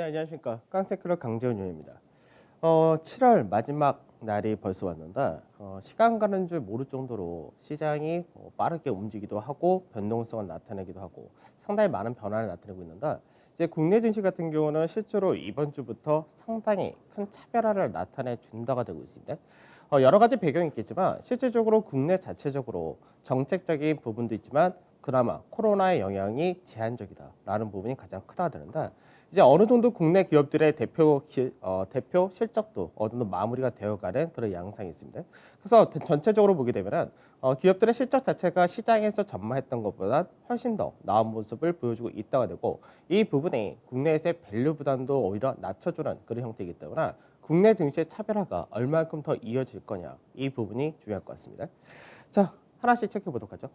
네, 안녕하십니까. 깡세클럽 강재훈입니다. 7월 마지막 날이 벌써 왔는데 시간 가는 줄 모를 정도로 시장이 빠르게 움직이기도 하고 변동성을 나타내기도 하고 상당히 많은 변화를 나타내고 있는데 이제 국내 증시 같은 경우는 실제로 이번 주부터 상당히 큰 차별화를 나타내 준다가 되고 있습니다. 여러 가지 배경이 있겠지만 실질적으로 국내 자체적으로 정책적인 부분도 있지만 그나마 코로나의 영향이 제한적이다라는 부분이 가장 크다가 되는데 이제 어느 정도 국내 기업들의 대표 실적도 어느 정도 마무리가 되어가는 그런 양상이 있습니다. 그래서 전체적으로 보게 되면은 기업들의 실적 자체가 시장에서 전망했던 것보다 훨씬 더 나은 모습을 보여주고 있다가 되고 이 부분이 국내에서의 밸류 부담도 오히려 낮춰주는 그런 형태이기 때문에 국내 증시의 차별화가 얼마만큼 더 이어질 거냐 이 부분이 중요할 것 같습니다. 자, 하나씩 체크해 보도록 하죠.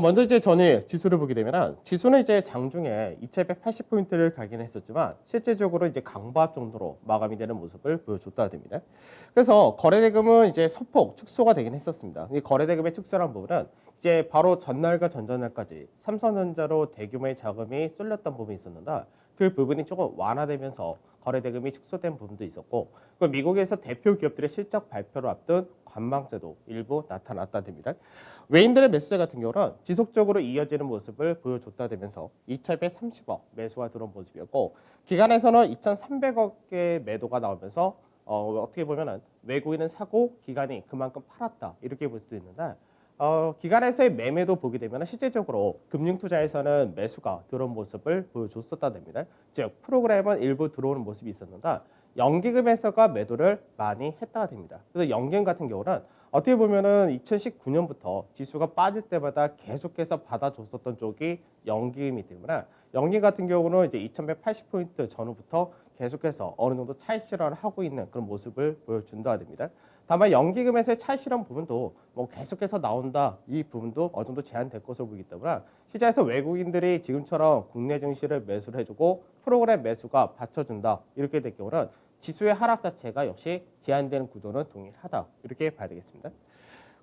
먼저 이제 전일 지수를 보게 되면 지수는 이제 장중에 2180포인트를 가긴 했었지만 실제적으로 이제 강보합 정도로 마감이 되는 모습을 보여줬다 됩니다. 그래서 거래대금은 이제 소폭 축소가 되긴 했었습니다. 이 거래대금의 축소란 부분은 이제 바로 전날과 전전날까지 삼성전자로 대규모의 자금이 쏠렸던 부분이 있었는데 그 부분이 조금 완화되면서 거래대금이 축소된 부분도 있었고 그 미국에서 대표 기업들의 실적 발표를 앞둔 관망세도 일부 나타났다 됩니다. 외인들의 매수세 같은 경우는 지속적으로 이어지는 모습을 보여줬다 되면서 2,230억 매수가 들어온 모습이었고 기간에서는 2,300억의 매도가 나오면서 어떻게 보면은 외국인은 사고 기관이 그만큼 팔았다 이렇게 볼 수도 있는데 기관에서의 매매도 보게 되면 실질적으로 금융투자에서는 매수가 들어온 모습을 보여줬었다 됩니다. 즉 프로그램은 일부 들어오는 모습이 있었는데 연기금에서가 매도를 많이 했다가 됩니다. 그래서 연기금 같은 경우는 어떻게 보면은 2019년부터 지수가 빠질 때마다 계속해서 받아줬었던 쪽이 연기금이 때문에 연기금 같은 경우는 이제 2180포인트 전후부터 계속해서 어느 정도 차익 실현을 하고 있는 그런 모습을 보여준다 됩니다. 다만 연기금에서의 차익 실현 부분도 뭐 계속해서 나온다 이 부분도 어느 정도 제한될 것으로 보이기 때문에 시장에서 외국인들이 지금처럼 국내 증시를 매수를 해주고 프로그램 매수가 받쳐준다 이렇게 될 경우는 지수의 하락 자체가 역시 제한되는 구도는 동일하다 이렇게 봐야 되겠습니다.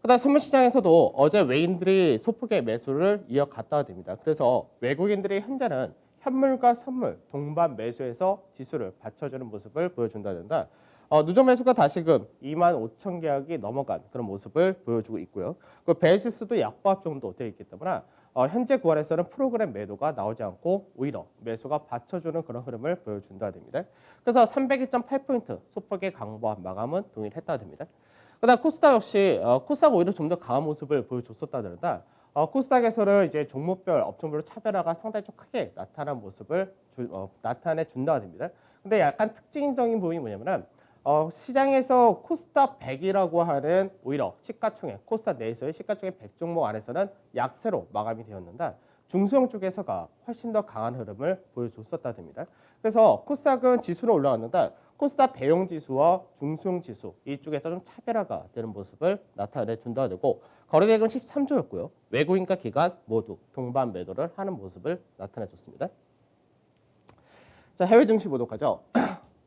그다음 선물 시장에서도 어제 외인들이 소폭의 매수를 이어갔다 됩니다. 그래서 외국인들이 현재는 현물과 선물 동반 매수해서 지수를 받쳐주는 모습을 보여준다는데 누적 매수가 다시금 2만 5천 계약이 넘어간 그런 모습을 보여주고 있고요. 그 베이시스도 약보합 정도 되어 있기 때문에 현재 구간에서는 프로그램 매도가 나오지 않고 오히려 매수가 받쳐주는 그런 흐름을 보여준다 됩니다. 그래서 302.8포인트 소폭의 강보합 마감은 동일했다 됩니다. 그다음 코스닥 역시 코스닥 오히려 좀 더 강한 모습을 보여줬었다는데 코스닥에서는 이제 종목별 업종별로 차별화가 상당히 좀 크게 나타난 모습을 나타내 준다가 됩니다. 근데 약간 특징적인 부분이 뭐냐면은 시장에서 코스닥 100이라고 하는 오히려 시가총액 코스닥 내에서의 시가총액 100 종목 안에서는 약세로 마감이 되었는데 중소형 쪽에서가 훨씬 더 강한 흐름을 보여줬었다 됩니다. 그래서 코스닥은 지수는 올라갔는데 코스닥 대형 지수와 중소형 지수 이쪽에서 좀 차별화가 되는 모습을 나타내 준다 되고 거래대금 13조였고요. 외국인과 기관 모두 동반 매도를 하는 모습을 나타내 줬습니다. 자, 해외 증시 보도록 하죠.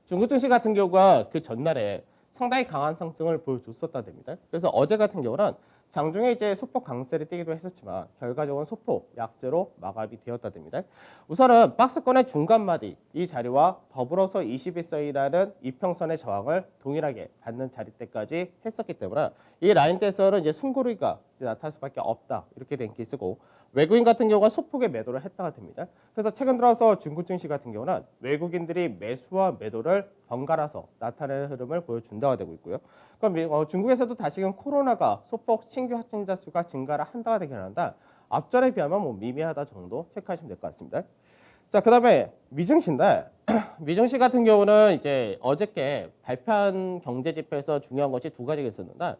중국 증시 같은 경우가 그 전날에 상당히 강한 상승을 보여줬었다 됩니다. 그래서 어제 같은 경우는 장중에 이제 소폭 강세를 띄기도 했었지만 결과적으로는 소폭 약세로 마감이 되었다 됩니다. 우선은 박스권의 중간 마디 이 자리와 더불어서 21선이라는 이평선의 저항을 동일하게 받는 자리대까지 했었기 때문에 이 라인대에서는 이제 숨고르기가 나타날 수밖에 없다 이렇게 된 케이스고 외국인 같은 경우가 소폭의 매도를 했다가 됩니다. 그래서 최근 들어서 중국 증시 같은 경우는 외국인들이 매수와 매도를 번갈아서 나타내는 흐름을 보여준다가 되고 있고요. 그럼 중국에서도 다시금 코로나가 소폭 신규 확진자 수가 증가를 한다가 되긴 하는데 앞전에 비하면 뭐 미미하다 정도 체크하시면 될 것 같습니다. 자, 그다음에 미증시인데 미증시 같은 경우는 이제 어저께 발표한 경제 지표에서 중요한 것이 두 가지가 있었는데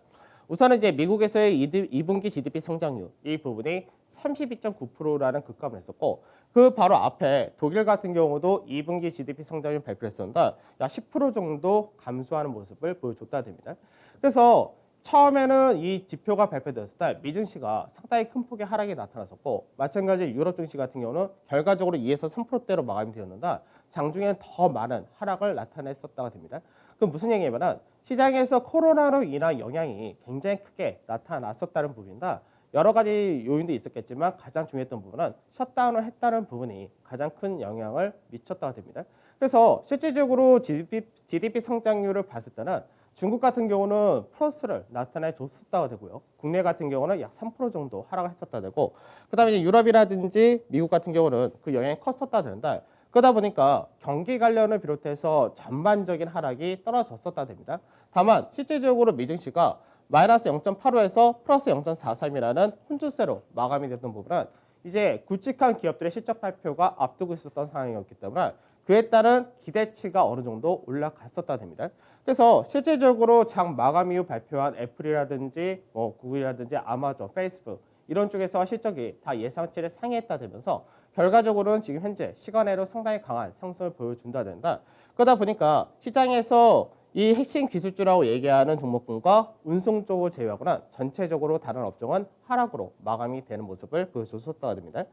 우선은 이제 미국에서의 2분기 GDP 성장률 이 부분이 32.9%라는 급감을 했었고 그 바로 앞에 독일 같은 경우도 2분기 GDP 성장률 발표했었는데 약 10% 정도 감소하는 모습을 보여줬다 됩니다. 그래서 처음에는 이 지표가 발표됐을 때 미증시가 상당히 큰 폭의 하락이 나타났었고 마찬가지 유럽 증시 같은 경우는 결과적으로 2에서 3%대로 마감이 되었는데 장중에는 더 많은 하락을 나타냈었다가 됩니다. 그럼 무슨 얘기냐면은 시장에서 코로나로 인한 영향이 굉장히 크게 나타났었다는 부분이다. 여러 가지 요인도 있었겠지만 가장 중요했던 부분은 셧다운을 했다는 부분이 가장 큰 영향을 미쳤다고 됩니다. 그래서 실질적으로 GDP 성장률을 봤을 때는 중국 같은 경우는 플러스를 나타내 줬었다고 되고요. 국내 같은 경우는 약 3% 정도 하락을 했었다 되고, 그다음에 이제 유럽이라든지 미국 같은 경우는 그 영향이 컸었다 되는데, 그러다 보니까 경기 관련을 비롯해서 전반적인 하락이 떨어졌었다 됩니다. 다만 실질적으로 미증시가 마이너스 0.85에서 플러스 0.43이라는 혼조세로 마감이 됐던 부분은 이제 굵직한 기업들의 실적 발표가 앞두고 있었던 상황이었기 때문에 그에 따른 기대치가 어느 정도 올라갔었다 됩니다. 그래서 실질적으로 장 마감 이후 발표한 애플이라든지 구글이라든지 아마존, 페이스북 이런 쪽에서 실적이 다 예상치를 상회했다 되면서 결과적으로는 지금 현재 시간외로 상당히 강한 상승을 보여준다 된다. 그러다 보니까 시장에서 이 핵심 기술주라고 얘기하는 종목군과 운송 쪽을 제외하고는 전체적으로 다른 업종은 하락으로 마감이 되는 모습을 보여줬었다고 됩니다.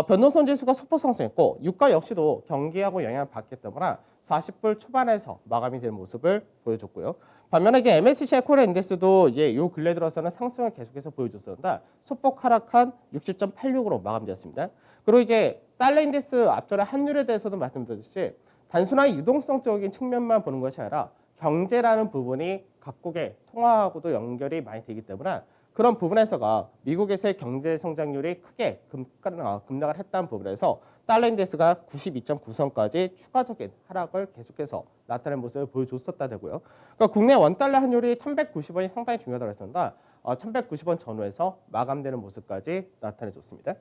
변동성 지수가 소폭 상승했고 유가 역시도 경기하고 영향을 받기 때문에 40불 초반에서 마감이 되는 모습을 보여줬고요. 반면에 이제 MSCI 코리아 인덱스도 이제 요 근래 들어서는 상승을 계속해서 보여줬었는데 소폭 하락한 60.86으로 마감되었습니다. 그리고 이제 달러 인덱스 앞전에 환율에 대해서도 말씀드렸듯이 단순한 유동성적인 측면만 보는 것이 아니라 경제라는 부분이 각국의 통화하고도 연결이 많이 되기 때문에 그런 부분에서가 미국에서의 경제 성장률이 크게 급락을 했다는 부분에서 달러 인덱스가 92.9선까지 추가적인 하락을 계속해서 나타낸 모습을 보여줬었다 되고요. 그러니까 국내 원달러 환율이 1190원이 상당히 중요하다고 했습니다. 1190원 전후에서 마감되는 모습까지 나타내줬습니다.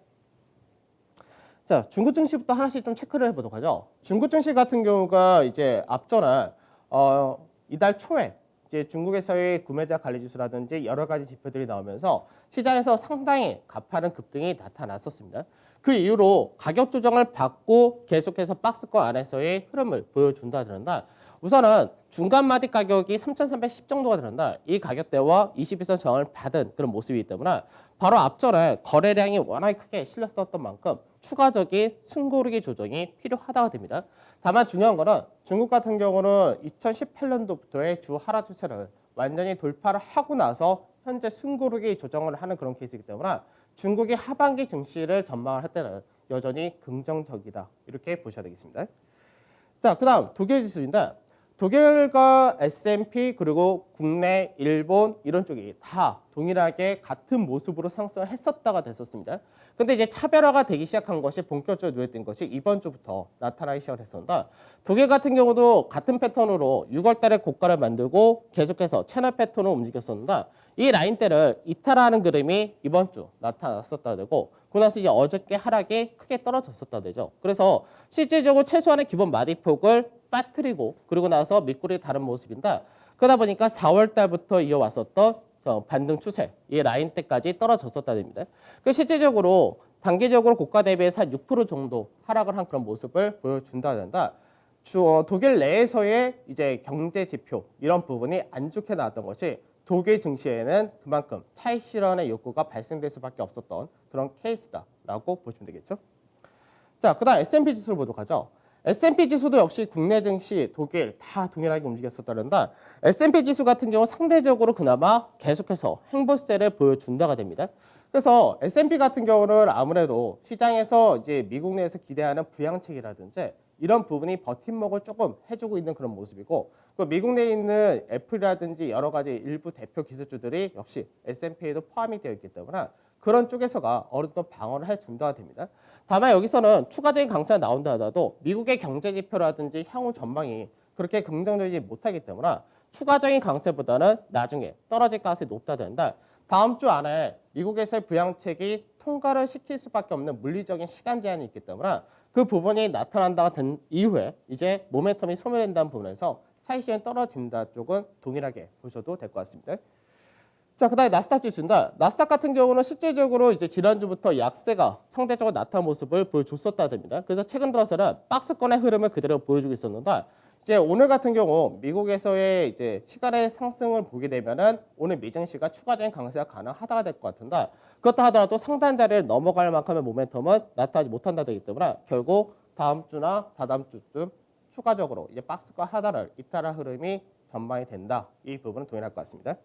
자, 중국 증시부터 하나씩 좀 체크를 해보도록 하죠. 중국 증시 같은 경우가 이제 앞전에 이달 초에 이제 중국에서의 구매자 관리지수라든지 여러 가지 지표들이 나오면서 시장에서 상당히 가파른 급등이 나타났었습니다. 그 이후로 가격 조정을 받고 계속해서 박스권 안에서의 흐름을 보여준다 그런다. 우선은 중간 마디 가격이 3,310 정도가 되는데 이 가격대와 21선 저항을 받은 그런 모습이기 때문에 바로 앞전에 거래량이 워낙에 크게 실렸었던 만큼 추가적인 숨고르기 조정이 필요하다고 됩니다. 다만 중요한 거는 중국 같은 경우는 2018년도부터의 주 하락 추세를 완전히 돌파를 하고 나서 현재 숨고르기 조정을 하는 그런 케이스이기 때문에 중국이 하반기 증시를 전망을 할 때는 여전히 긍정적이다 이렇게 보셔야 되겠습니다. 자, 그다음 독일 지수인데 독일과 S&P 그리고 국내, 일본 이런 쪽이 다 동일하게 같은 모습으로 상승을 했었다가 됐었습니다. 근데 이제 차별화가 되기 시작한 것이 본격적으로 눈에 띈 것이 이번 주부터 나타나기 시작을 했었는데 독일 같은 경우도 같은 패턴으로 6월 달에 고가를 만들고 계속해서 채널 패턴으로 움직였었는데 이 라인대를 이탈하는 그림이 이번 주 나타났었다 되고 그러고 나서 이제 어저께 하락이 크게 떨어졌었다 되죠. 그래서 실질적으로 최소한의 기본 마디폭을 빠뜨리고 그리고 나서 밑꼬리 다른 모습인데 그러다 보니까 4월 달부터 이어왔었던 반등 추세, 이 라인대까지 떨어졌었다 됩니다. 그 실질적으로 단기적으로 고가 대비해서 한 6% 정도 하락을 한 그런 모습을 보여준다 된다. 독일 내에서의 이제 경제 지표 이런 부분이 안 좋게 나왔던 것이 독일 증시에는 그만큼 차익 실현의 욕구가 발생될 수밖에 없었던 그런 케이스다라고 보시면 되겠죠. 자, 그다음 S&P 지수를 보도록 하죠. S&P 지수도 역시 국내 증시, 독일 다 동일하게 움직였었다는데 S&P 지수 같은 경우 상대적으로 그나마 계속해서 행보세를 보여준다가 됩니다. 그래서 S&P 같은 경우는 아무래도 시장에서 이제 미국 내에서 기대하는 부양책이라든지 이런 부분이 버팀목을 조금 해주고 있는 그런 모습이고 또 미국 내에 있는 애플이라든지 여러 가지 일부 대표 기술주들이 역시 S&P에도 포함이 되어 있기 때문에 그런 쪽에서가 어느 정도 방어를 해준다가 됩니다. 다만 여기서는 추가적인 강세가 나온다 하더라도 미국의 경제 지표라든지 향후 전망이 그렇게 긍정적이지 못하기 때문에 추가적인 강세보다는 나중에 떨어질 가능성이 높다 된다. 다음 주 안에 미국에서의 부양책이 통과를 시킬 수밖에 없는 물리적인 시간 제한이 있기 때문에 그 부분이 나타난다가 된 이후에 이제 모멘텀이 소멸된다는 부분에서 차익 시장이 떨어진다 쪽은 동일하게 보셔도 될 것 같습니다. 자, 그다음에 나스닥 지수인데 나스닥 같은 경우는 실질적으로 이제 지난주부터 약세가 상대적으로 나타난 모습을 보여줬었다 됩니다. 그래서 최근 들어서는 박스권의 흐름을 그대로 보여주고 있었는데 이제 오늘 같은 경우 미국에서의 이제 시간의 상승을 보게 되면은 오늘 미증시가 추가적인 강세가 가능하다가 될 것 같은데 그렇다 하더라도 상단 자리를 넘어갈 만큼의 모멘텀은 나타나지 못한다 되기 때문에 결국 다음 주나 다다음 주쯤 추가적으로 이제 박스권 하단을 이탈할 흐름이 전망이 된다. 이 부분은 동일할 것 같습니다.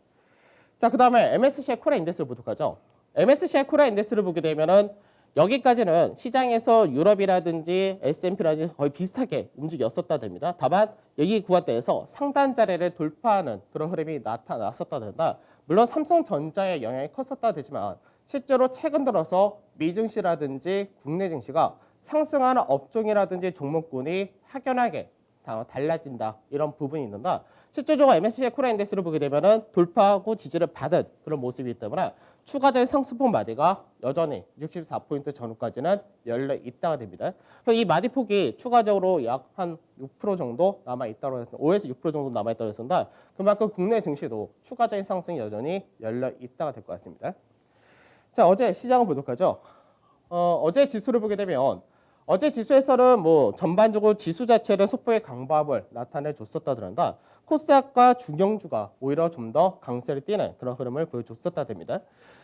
자, 그 다음에 MSCI 코리아 인덱스를 보도록 하죠. MSCI 코리아 인덱스를 보게 되면은 여기까지는 시장에서 유럽이라든지 S&P라든지 거의 비슷하게 움직였었다 됩니다. 다만 여기 구간대에서 상단 자리를 돌파하는 그런 흐름이 나타났었다 된다. 물론 삼성전자의 영향이 컸었다 되지만 실제로 최근 들어서 미증시라든지 국내 증시가 상승하는 업종이라든지 종목군이 확연하게 달라진다 이런 부분이 있는데 실제적으로 MSCI 코리아 인덱스를 보게 되면은 돌파하고 지지를 받은 그런 모습이기 때문에 추가적인 상승폭 마디가 여전히 64포인트 전후까지는 열려 있다가 됩니다. 이 마디폭이 추가적으로 약 한 6% 정도 남아 있다고 했습니다. 5에서 6% 정도 남아 있다고 했습니다. 그만큼 국내 증시도 추가적인 상승이 여전히 열려 있다가 될 것 같습니다. 자, 어제 시장을 보도록 하죠. 어제 지수를 보게 되면 어제 지수에서는 뭐 전반적으로 지수 자체를 소폭의 강보합을 나타내줬었다 들었다. 코스닥과 중형주가 오히려 좀 더 강세를 띠는 그런 흐름을 보여줬었다 됩니다.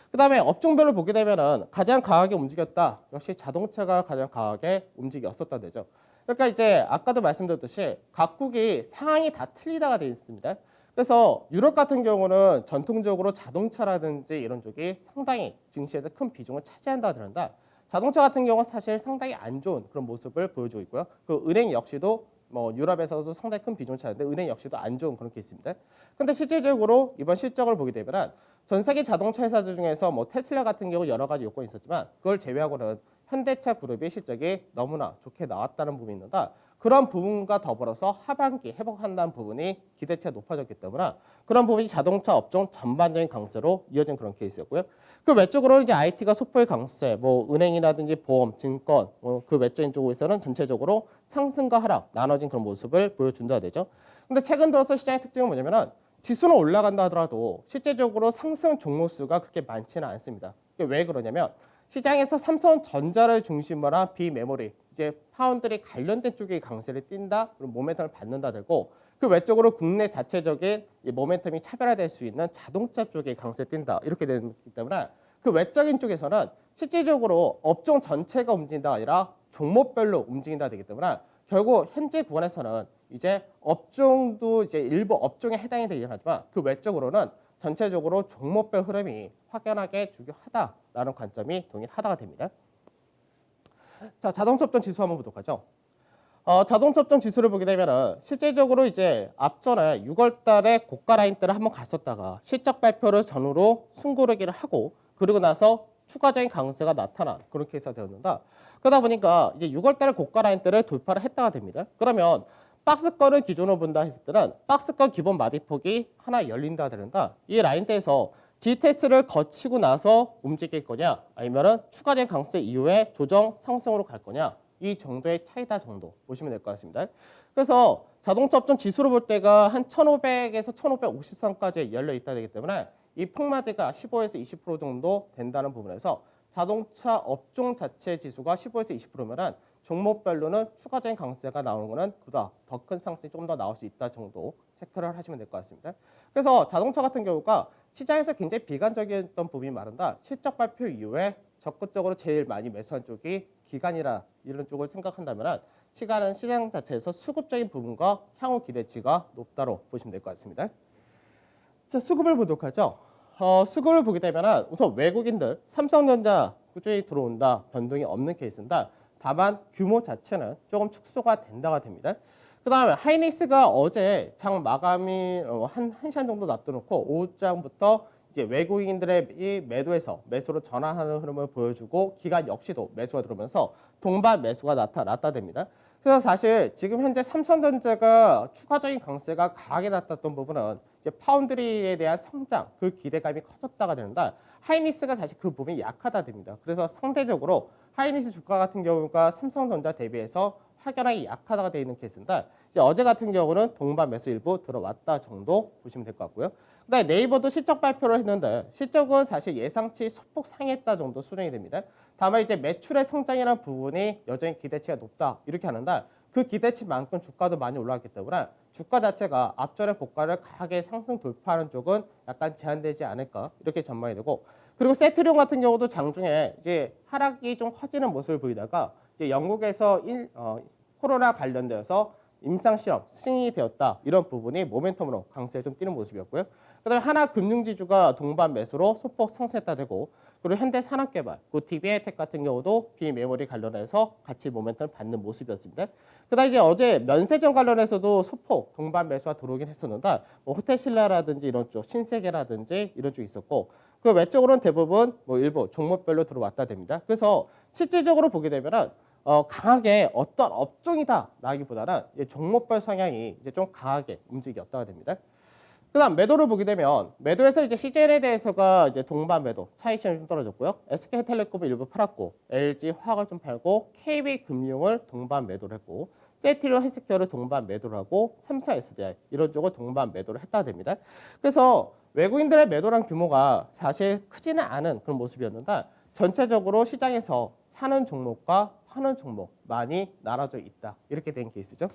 그 다음에 업종별로 보게 되면은 가장 강하게 움직였다. 역시 자동차가 가장 강하게 움직였었다 되죠. 그러니까 이제 아까도 말씀드렸듯이 각국이 상황이 다 틀리다가 되어 있습니다. 그래서 유럽 같은 경우는 전통적으로 자동차라든지 이런 쪽이 상당히 증시에서 큰 비중을 차지한다 그런다. 자동차 같은 경우는 사실 상당히 안 좋은 그런 모습을 보여주고 있고요. 그 은행 역시도 뭐 유럽에서도 상당히 큰 비중을 차지하는데 은행 역시도 안 좋은 그런 케이스입니다. 근데 실질적으로 이번 실적을 보게 되면 전 세계 자동차 회사들 중에서 뭐 테슬라 같은 경우 여러 가지 요건이 있었지만 그걸 제외하고는 현대차 그룹의 실적이 너무나 좋게 나왔다는 부분이 있는데 그런 부분과 더불어서 하반기 회복한다는 부분이 기대치가 높아졌기 때문에 그런 부분이 자동차 업종 전반적인 강세로 이어진 그런 케이스였고요. 그 외적으로는 이제 IT가 소폭의 강세, 뭐 은행이라든지 보험, 증권, 그 외적인 쪽에서는 전체적으로 상승과 하락 나눠진 그런 모습을 보여준다 되죠. 근데 최근 들어서 시장의 특징은 뭐냐면은 지수는 올라간다 하더라도 실제적으로 상승 종목 수가 그렇게 많지는 않습니다. 왜 그러냐면 시장에서 삼성전자를 중심으로 한 비메모리, 이제 파운드리 관련된 쪽이 강세를 띈다, 그럼 모멘텀을 받는다 되고 그 외적으로 국내 자체적인 모멘텀이 차별화될 수 있는 자동차 쪽에 강세 띈다 이렇게 되기 때문에 그 외적인 쪽에서는 실질적으로 업종 전체가 움직인다가 아니라 종목별로 움직인다 되기 때문에 결국 현재 구간에서는 이제 업종도 이제 일부 업종에 해당이 되긴 하지만 그 외적으로는 전체적으로 종목별 흐름이 확연하게 주요하다라는 관점이 동일하다가 됩니다. 자, 자동차 업종 지수 한번 보도록 하죠. 자동차 업종 지수를 보게 되면은 실질적으로 이제 앞전에 6월 달에 고가 라인대를 한번 갔었다가 실적 발표를 전후로 숨고르기를 하고 그리고 나서 추가적인 강세가 나타난 그런 케이스가 되었는데 그러다 보니까 이제 6월 달에 고가 라인대를 돌파를 했다가 됩니다. 그러면 박스권을 기준으로 본다 했을 때는 박스권 기본 마디폭이 하나 열린다 되는다. 이 라인대에서 G테스트를 거치고 나서 움직일 거냐 아니면은 추가적인 강세 이후에 조정 상승으로 갈 거냐 이 정도의 차이다 정도 보시면 될 것 같습니다. 그래서 자동차 업종 지수로 볼 때가 한 1500에서 1553까지 열려 있다 되기 때문에 이 폭마디가 15에서 20% 정도 된다는 부분에서 자동차 업종 자체 지수가 15에서 20%면은 종목별로는 추가적인 강세가 나오는 거는 그보다 더 큰 상승이 조금 더 나올 수 있다 정도 체크를 하시면 될 것 같습니다. 그래서 자동차 같은 경우가 시장에서 굉장히 비관적이었던 부분이 많은데 실적 발표 이후에 적극적으로 제일 많이 매수한 쪽이 기관이라 이런 쪽을 생각한다면 시간은 시장 자체에서 수급적인 부분과 향후 기대치가 높다로 보시면 될 것 같습니다. 자, 수급을 보도록 하죠. 수급을 보게 되면 우선 외국인들 삼성전자 꾸준히 들어온다 변동이 없는 케이스인데 다만 규모 자체는 조금 축소가 된다가 됩니다. 그 다음에 하이닉스가 어제 장 마감이 한 1시간 정도 놔둬놓고 오후장부터 이제 외국인들의 이 매도에서 매수로 전환하는 흐름을 보여주고 기관 역시도 매수가 들어오면서 동반 매수가 나타났다 됩니다. 그래서 사실 지금 현재 삼성전자가 추가적인 강세가 강하게 나타났던 부분은 이제 파운드리에 대한 성장 그 기대감이 커졌다가 되는데 하이닉스가 사실 그 부분이 약하다 됩니다. 그래서 상대적으로 하이닉스 주가 같은 경우가 삼성전자 대비해서 확연하게 약하다가 되어 있는 케이스인데 이제 어제 같은 경우는 동반 매수 일부 들어왔다 정도 보시면 될 것 같고요. 그다음에 네이버도 실적 발표를 했는데 실적은 사실 예상치 소폭 상했다 정도 수준이 됩니다. 다만 이제 매출의 성장이라는 부분이 여전히 기대치가 높다 이렇게 하는데 그 기대치만큼 주가도 많이 올라왔기 때문에 주가 자체가 앞전의 고가를 강하게 상승 돌파하는 쪽은 약간 제한되지 않을까 이렇게 전망이 되고 그리고 세트리온 같은 경우도 장중에 이제 하락이 좀 커지는 모습을 보이다가 이제 영국에서 코로나 관련되어서 임상 실험 승인이 되었다. 이런 부분이 모멘텀으로 강세에 좀 뛰는 모습이었고요. 그다음에 하나금융지주가 동반 매수로 소폭 상승했다 되고 그리고 현대산업개발, DB하이텍 같은 경우도 비메모리 관련해서 같이 모멘텀을 받는 모습이었습니다. 그다음 이제 어제 면세점 관련해서도 소폭 동반 매수가 들어오긴 했었는데 뭐 호텔신라라든지 이런 쪽, 신세계라든지 이런 쪽 있었고 그 외적으로는 대부분 뭐 일부 종목별로 들어왔다 됩니다. 그래서 실질적으로 보게 되면은 강하게 어떤 업종이다라기보다는 종목별 성향이 이제 좀 강하게 움직였다가 됩니다. 그다음 매도를 보게 되면 매도에서 이제 CJ에 대해서가 이제 동반 매도 차익실현이 좀 떨어졌고요. SK텔레콤을 일부 팔았고 LG 화학을 좀 팔고 KB금융을 동반 매도를 했고 세티로 헬스케어를 동반 매도를 하고 삼성 SDI 이런 쪽을 동반 매도를 했다 됩니다. 그래서 외국인들의 매도량 규모가 사실 크지는 않은 그런 모습이었는데 전체적으로 시장에서 사는 종목과 파는 종목 많이 나눠져 있다 이렇게 된 케이스죠.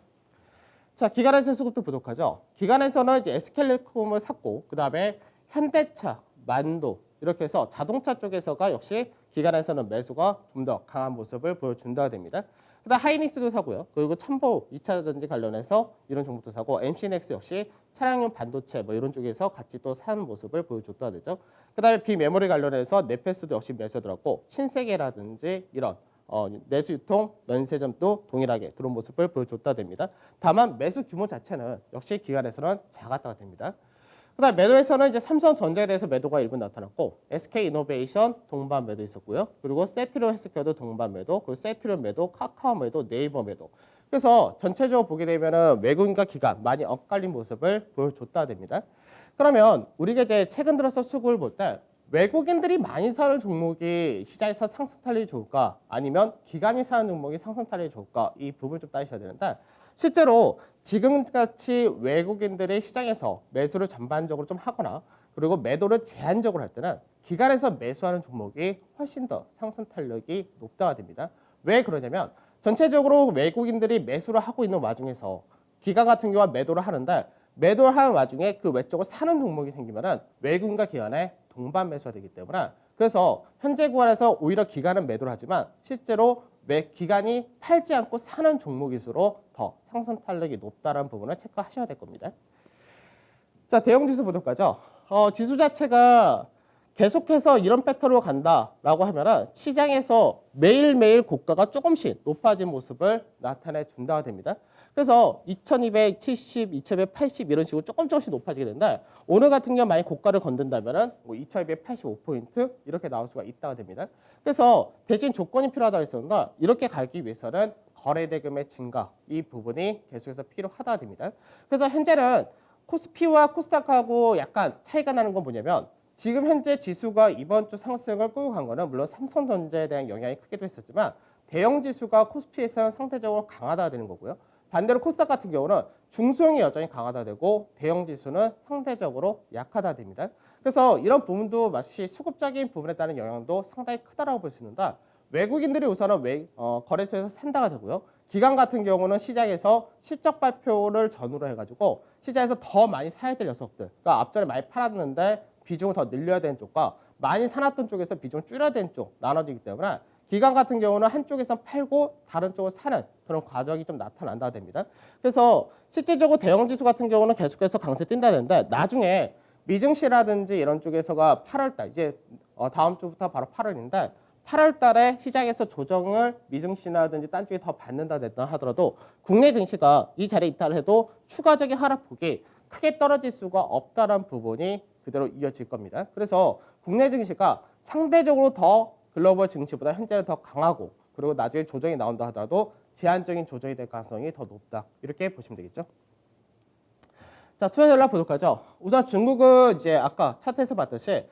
자, 기관에서 수급도 부족하죠. 기관에서는 이제 SK텔레콤을 샀고 그다음에 현대차, 만도 이렇게 해서 자동차 쪽에서가 역시 기관에서는 매수가 좀 더 강한 모습을 보여준다 됩니다. 그다음 하이닉스도 사고요. 그리고 첨보 2차 전지 관련해서 이런 종목도 사고 MC넥스 역시 차량용 반도체 뭐 이런 쪽에서 같이 또 사는 모습을 보여줬다 되죠. 그다음에 비메모리 관련해서 네페스도 역시 매수 들었고 신세계라든지 이런 내수 유통 면세점도 동일하게 들어온 모습을 보여줬다 됩니다. 다만 매수 규모 자체는 역시 기관에서는 작았다가 됩니다. 그다음 매도에서는 이제 삼성전자에 대해서 매도가 일부 나타났고 SK이노베이션 동반 매도 있었고요. 그리고 세트리온 헬스케어도 동반 매도, 그리고 세트리온 매도, 카카오 매도, 네이버 매도. 그래서 전체적으로 보게 되면은 외국인과 기관 많이 엇갈린 모습을 보여줬다 됩니다. 그러면 우리가 이제 최근 들어서 수급을 볼 때 외국인들이 많이 사는 종목이 시장에서 상승 탄력이 좋을까 아니면 기관이 사는 종목이 상승 탄력이 좋을까 이 부분을 좀 따지셔야 되는데 실제로 지금같이 외국인들이 시장에서 매수를 전반적으로 좀 하거나 그리고 매도를 제한적으로 할 때는 기관에서 매수하는 종목이 훨씬 더 상승 탄력이 높다가 됩니다. 왜 그러냐면 전체적으로 외국인들이 매수를 하고 있는 와중에서 기관 같은 경우는 매도를 하는데 매도를 하는 와중에 그 외적으로 사는 종목이 생기면은 외국인과 기관의 동반 매수가 되기 때문에 그래서 현재 구간에서 오히려 기관은 매도를 하지만 실제로 기관이 팔지 않고 사는 종목일수록 더 상승 탄력이 높다는 부분을 체크하셔야 될 겁니다. 자, 대형 지수 보도록 하죠. 지수 자체가 계속해서 이런 패턴으로 간다라고 하면은 시장에서 매일매일 고가가 조금씩 높아진 모습을 나타내 준다가 됩니다. 그래서 2270, 2280 이런 식으로 조금씩 높아지게 된다. 오늘 같은 경우 만약 고가를 건든다면은 뭐 2285포인트 이렇게 나올 수가 있다가 됩니다. 그래서 대신 조건이 필요하다고 했었는데 이렇게 가기 위해서는 거래 대금의 증가 이 부분이 계속해서 필요하다 됩니다. 그래서 현재는 코스피와 코스닥하고 약간 차이가 나는 건 뭐냐면 지금 현재 지수가 이번 주 상승을 끌고 간 거는 물론 삼성전자에 대한 영향이 크기도 했었지만 대형 지수가 코스피에서는 상대적으로 강하다 되는 거고요. 반대로 코스닥 같은 경우는 중소형이 여전히 강하다 되고 대형 지수는 상대적으로 약하다 됩니다. 그래서 이런 부분도 마치 수급적인 부분에 따른 영향도 상당히 크다라고 볼 수 있는데 외국인들이 우선은 거래소에서 산다가 되고요. 기관 같은 경우는 시장에서 실적 발표를 전후로 해가지고 시장에서 더 많이 사야 될 녀석들, 그러니까 앞전에 많이 팔았는데 비중을 더 늘려야 되는 쪽과 많이 사놨던 쪽에서 비중을 줄여야 되는 쪽 나눠지기 때문에 기관 같은 경우는 한쪽에서 팔고 다른 쪽을 사는 그런 과정이 좀 나타난다 됩니다. 그래서 실질적으로 대형 지수 같은 경우는 계속해서 강세 뛴다는데 나중에 미증시라든지 이런 쪽에서가 8월달 이제 다음 주부터 바로 8월인데 8월 달에 시장에서 조정을 미증시라든지 딴 쪽에 더 받는다 됐다 하더라도 국내 증시가 이 자리에 있다 해도 추가적인 하락폭이 크게 떨어질 수가 없다는 부분이 그대로 이어질 겁니다. 그래서 국내 증시가 상대적으로 더 글로벌 증시보다 현재는 더 강하고 그리고 나중에 조정이 나온다 하더라도 제한적인 조정이 될 가능성이 더 높다. 이렇게 보시면 되겠죠. 자, 투자 전략 보도록 하죠. 우선 중국은 이제 아까 차트에서 봤듯이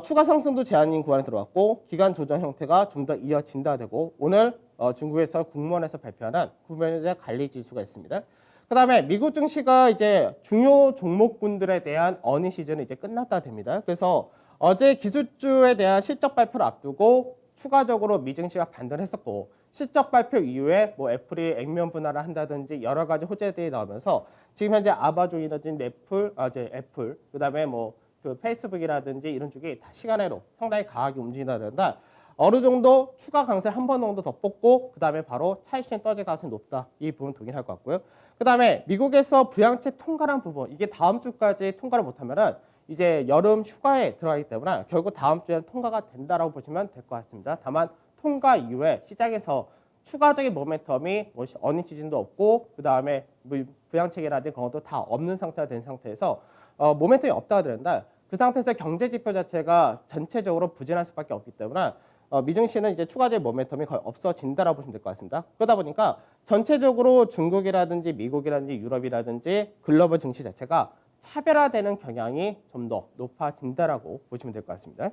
추가 상승도 제한인 구간에 들어왔고 기간 조정 형태가 좀 더 이어진다 되고 오늘 중국에서 국무원에서 발표하는 구매자 관리 지수가 있습니다. 그다음에 미국 증시가 이제 중요 종목군들에 대한 어닝 시즌은 이제 끝났다 됩니다. 그래서 어제 기술주에 대한 실적 발표를 앞두고 추가적으로 미증시가 반등했었고 실적 발표 이후에 뭐 애플이 액면 분할을 한다든지 여러 가지 호재들이 나오면서 지금 현재 아마존이라든지 애플 그다음에 뭐 그 페이스북이라든지 이런 쪽이 다 시간외로 상당히 강하게 움직인다는데 어느 정도 추가 강세 한 번 정도 더 뽑고 그 다음에 바로 차익실현 떨어질 가능성이 높다. 이 부분 동일할 것 같고요. 그 다음에 미국에서 부양책 통과란 부분, 이게 다음 주까지 통과를 못하면은 이제 여름 휴가에 들어가기 때문에 결국 다음 주에는 통과가 된다라고 보시면 될 것 같습니다. 다만 통과 이후에 시장에서 추가적인 모멘텀이 뭐 어닝 시즌도 없고 그 다음에 뭐 부양책이라든지 그런 것도 다 없는 상태가 된 상태에서 모멘텀이 없다가 된다. 그 상태에서 경제 지표 자체가 전체적으로 부진할 수밖에 없기 때문에 미증시는 이제 추가적인 모멘텀이 거의 없어진다라고 보시면 될 것 같습니다. 그러다 보니까 전체적으로 중국이라든지 미국이라든지 유럽이라든지 글로벌 증시 자체가 차별화되는 경향이 좀 더 높아진다라고 보시면 될 것 같습니다.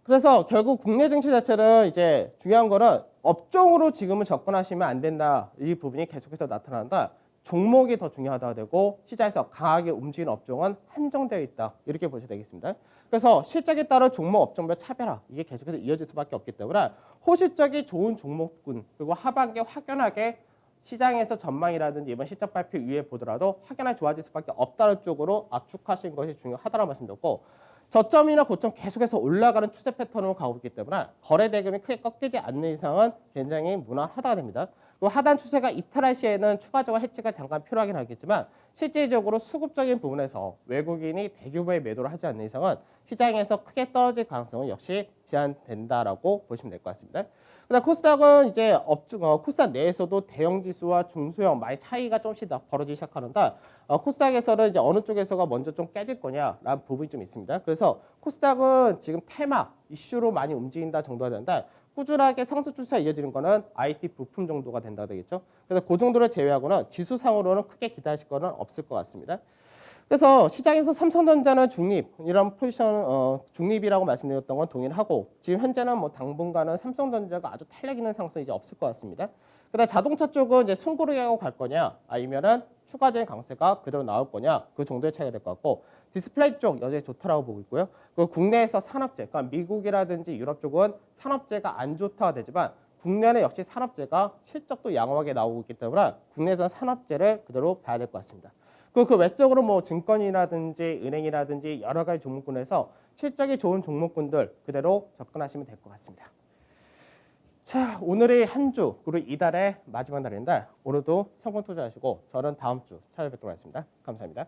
그래서 결국 국내 증시 자체는 이제 중요한 거는 업종으로 지금은 접근하시면 안 된다. 이 부분이 계속해서 나타난다. 종목이 더 중요하다 되고 시장에서 강하게 움직이는 업종은 한정되어 있다. 이렇게 보셔야 되겠습니다. 그래서 실적에 따라 종목 업종별 차별화 이게 계속해서 이어질 수밖에 없기 때문에 호실적이 좋은 종목군 그리고 하반기에 확연하게 시장에서 전망이라든지 이번 실적 발표 이후에 보더라도 확연하게 좋아질 수밖에 없다는 쪽으로 압축하시는 것이 중요하다고 말씀드렸고 저점이나 고점 계속해서 올라가는 추세 패턴으로 가고 있기 때문에 거래 대금이 크게 꺾이지 않는 이상은 굉장히 무난하다가 됩니다. 또 하단 추세가 이탈할 시에는 추가적으로 해치가 잠깐 필요하긴 하겠지만 실질적으로 수급적인 부분에서 외국인이 대규모의 매도를 하지 않는 이상은 시장에서 크게 떨어질 가능성은 역시 제한된다라고 보시면 될 것 같습니다. 그다음 코스닥은 이제 코스닥 내에서도 대형 지수와 중소형 많이 차이가 조금씩 벌어지기 시작하는데 코스닥에서는 이제 어느 쪽에서가 먼저 좀 깨질 거냐라는 부분이 좀 있습니다. 그래서 코스닥은 지금 테마 이슈로 많이 움직인다 정도가 되는데 꾸준하게 상승 추세가 이어지는 거는 IT 부품 정도가 된다 되겠죠. 그래서 그 정도를 제외하고는 지수상으로는 크게 기대하실 거는 없을 것 같습니다. 그래서 시장에서 삼성전자는 중립 이런 포지션 중립이라고 말씀드렸던 건 동일하고 지금 현재는 뭐 당분간은 삼성전자가 아주 탄력 있는 상승이 이제 없을 것 같습니다. 그다음 자동차 쪽은 이제 숨고르기하고 갈 거냐 아니면은 추가적인 강세가 그대로 나올 거냐 그 정도의 차이가 될 것 같고 디스플레이 쪽 여전히 좋다라고 보고 있고요. 그 국내에서 산업재, 그러니까 미국이라든지 유럽 쪽은 산업재가 안 좋다가 되지만 국내는 역시 산업재가 실적도 양호하게 나오고 있기 때문에 국내에서 산업재를 그대로 봐야 될 것 같습니다. 그 외적으로 뭐 증권이라든지 은행이라든지 여러 가지 종목군에서 실적이 좋은 종목군들 그대로 접근하시면 될 것 같습니다. 자, 오늘이 한 주 그리고 이달의 마지막 날인데 오늘도 성공 투자하시고 저는 다음 주 찾아뵙도록 하겠습니다. 감사합니다.